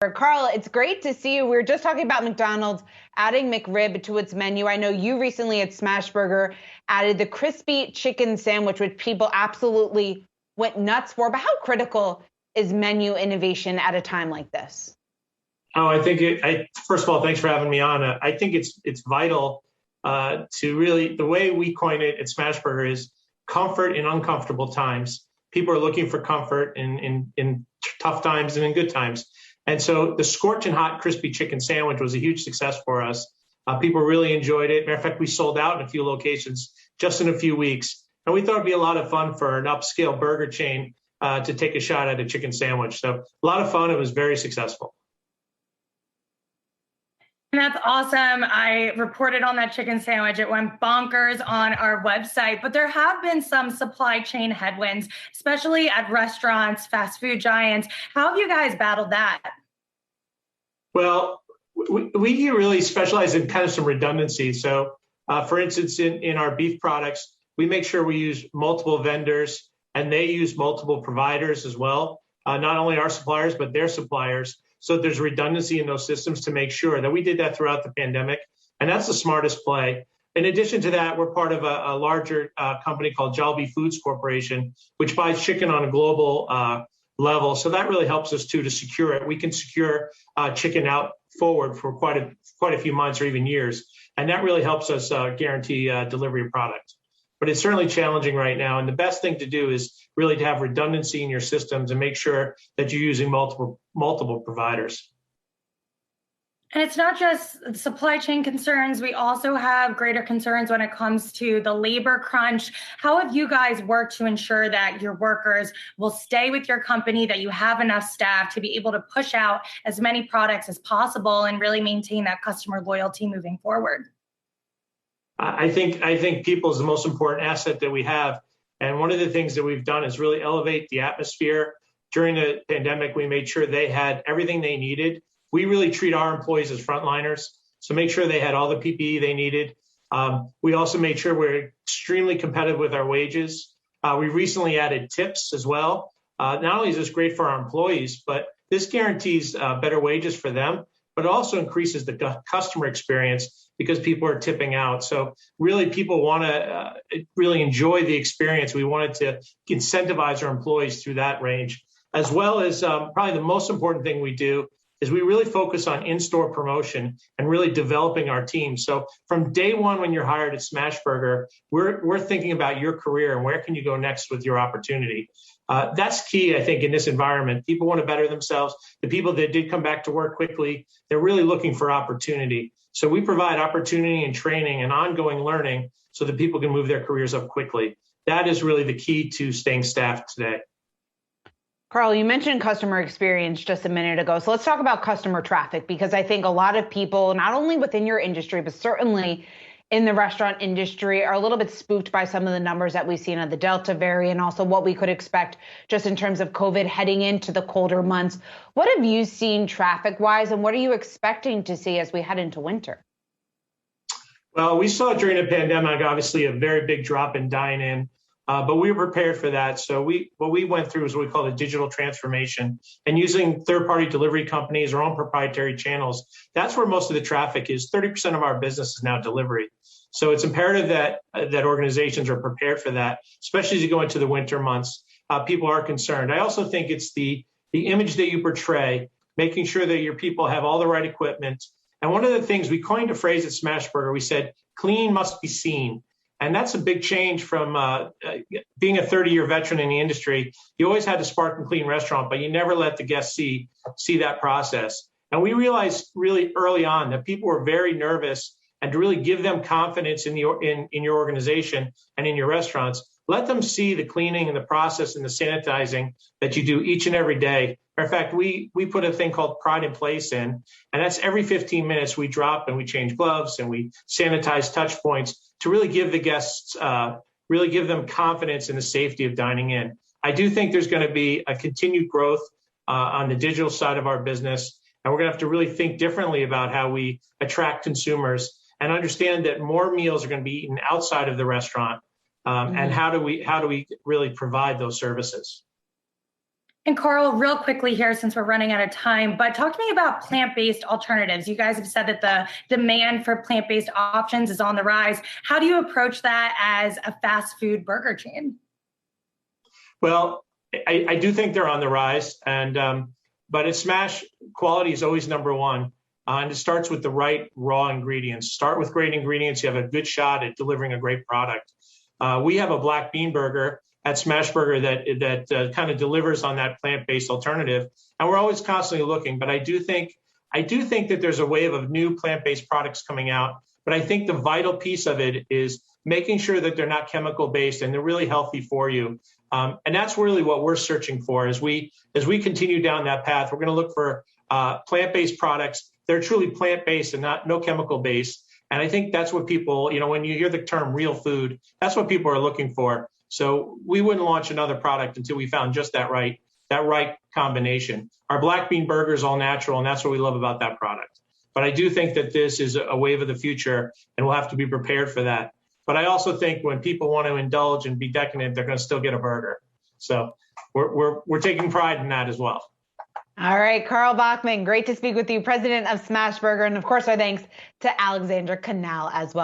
Carl, it's great to see you. We were just talking about McDonald's adding McRib to its menu. I know you recently at Smashburger added the crispy chicken sandwich, which people absolutely went nuts for. But how critical is menu innovation at a time like this? Oh, first of all, thanks for having me on. I think it's vital to really, the way we coin it at Smashburger is comfort in uncomfortable times. People are looking for comfort in tough times and in good times. And so the scorching hot crispy chicken sandwich was a huge success for us. People really enjoyed it. Matter of fact, we sold out in a few locations just in a few weeks. And we thought it'd be a lot of fun for an upscale burger chain to take a shot at a chicken sandwich. So a lot of fun. It was very successful. That's awesome. I reported on that chicken sandwich. It went bonkers on our website, but there have been some supply chain headwinds, especially at restaurants, fast food giants. How have you guys battled that? Well, we really specialize in kind of some redundancy. So for instance, in our beef products, we make sure we use multiple vendors and they use multiple providers as well. Not only our suppliers, but their suppliers. So there's redundancy in those systems to make sure that we did that throughout the pandemic. And that's the smartest play. In addition to that, we're part of a larger company called Jollibee Foods Corporation, which buys chicken on a global level. So that really helps us too to secure it. We can secure chicken out forward for quite a few months or even years. And that really helps us guarantee delivery of product. But it's certainly challenging right now. And the best thing to do is really to have redundancy in your systems and make sure that you're using multiple providers. And it's not just supply chain concerns. We also have greater concerns when it comes to the labor crunch. How have you guys worked to ensure that your workers will stay with your company, that you have enough staff to be able to push out as many products as possible and really maintain that customer loyalty moving forward? I think people is the most important asset that we have. And one of the things that we've done is really elevate the atmosphere. During the pandemic, we made sure they had everything they needed. We really treat our employees as frontliners, so make sure they had all the PPE they needed. We also made sure we're extremely competitive with our wages. We recently added tips as well. Not only is this great for our employees, but this guarantees better wages for them, but it also increases the customer experience because people are tipping out. So really people want to really enjoy the experience. We wanted to incentivize our employees through that range, as well as probably the most important thing we do is we really focus on in-store promotion and really developing our team. So from day one, when you're hired at Smashburger, we're thinking about your career and where can you go next with your opportunity. That's key, I think, in this environment. People want to better themselves. The people that did come back to work quickly, they're really looking for opportunity. So we provide opportunity and training and ongoing learning so that people can move their careers up quickly. That is really the key to staying staffed today. Carl, you mentioned customer experience just a minute ago. So let's talk about customer traffic, because I think a lot of people, not only within your industry, but certainly in the restaurant industry, are a little bit spooked by some of the numbers that we've seen of the Delta variant, also what we could expect just in terms of COVID heading into the colder months. What have you seen traffic-wise, and what are you expecting to see as we head into winter? Well, we saw during the pandemic, obviously, a very big drop in dine-in. But we were prepared for that. So what we went through is what we call a digital transformation, and using third-party delivery companies, our own proprietary channels. That's where most of the traffic is. 30% of our business is now delivery. So it's imperative that organizations are prepared for that, especially as you go into the winter months. People are concerned. I also think it's the image that you portray, making sure that your people have all the right equipment. And one of the things, we coined a phrase at Smashburger, we said, clean must be seen. And that's a big change from being a 30-year veteran in the industry. You always had a spark and clean restaurant, but you never let the guests see that process. And we realized really early on that people were very nervous, and to really give them confidence in your organization and in your restaurants, let them see the cleaning and the process and the sanitizing that you do each and every day. In fact, we put a thing called Pride in Place in, and that's every 15 minutes we drop and we change gloves and we sanitize touch points to really give the guests, really give them confidence in the safety of dining in. I do think there's going to be a continued growth on the digital side of our business, and we're going to have to really think differently about how we attract consumers and understand that more meals are going to be eaten outside of the restaurant. And how do we really provide those services? And Carl, real quickly here, since we're running out of time, but talk to me about plant-based alternatives. You guys have said that the demand for plant-based options is on the rise. How do you approach that as a fast food burger chain? Well, I do think they're on the rise, but at Smash, quality is always number one. And it starts with the right raw ingredients. Start with great ingredients. You have a good shot at delivering a great product. We have a black bean burger at Smashburger that kind of delivers on that plant-based alternative, and we're always constantly looking. But I do think that there's a wave of new plant-based products coming out. But I think the vital piece of it is making sure that they're not chemical-based and they're really healthy for you. And that's really what we're searching for as we continue down that path. We're going to look for plant-based products. They're truly plant-based and no chemical-based. And I think that's what people, when you hear the term real food, that's what people are looking for. So we wouldn't launch another product until we found just that right combination. Our black bean burger is all natural, and that's what we love about that product. But I do think that this is a wave of the future, and we'll have to be prepared for that. But I also think when people want to indulge and be decadent, they're going to still get a burger. So we're taking pride in that as well. All right, Carl Bachmann, great to speak with you, president of Smashburger. And of course, our thanks to Alexandra Canal as well.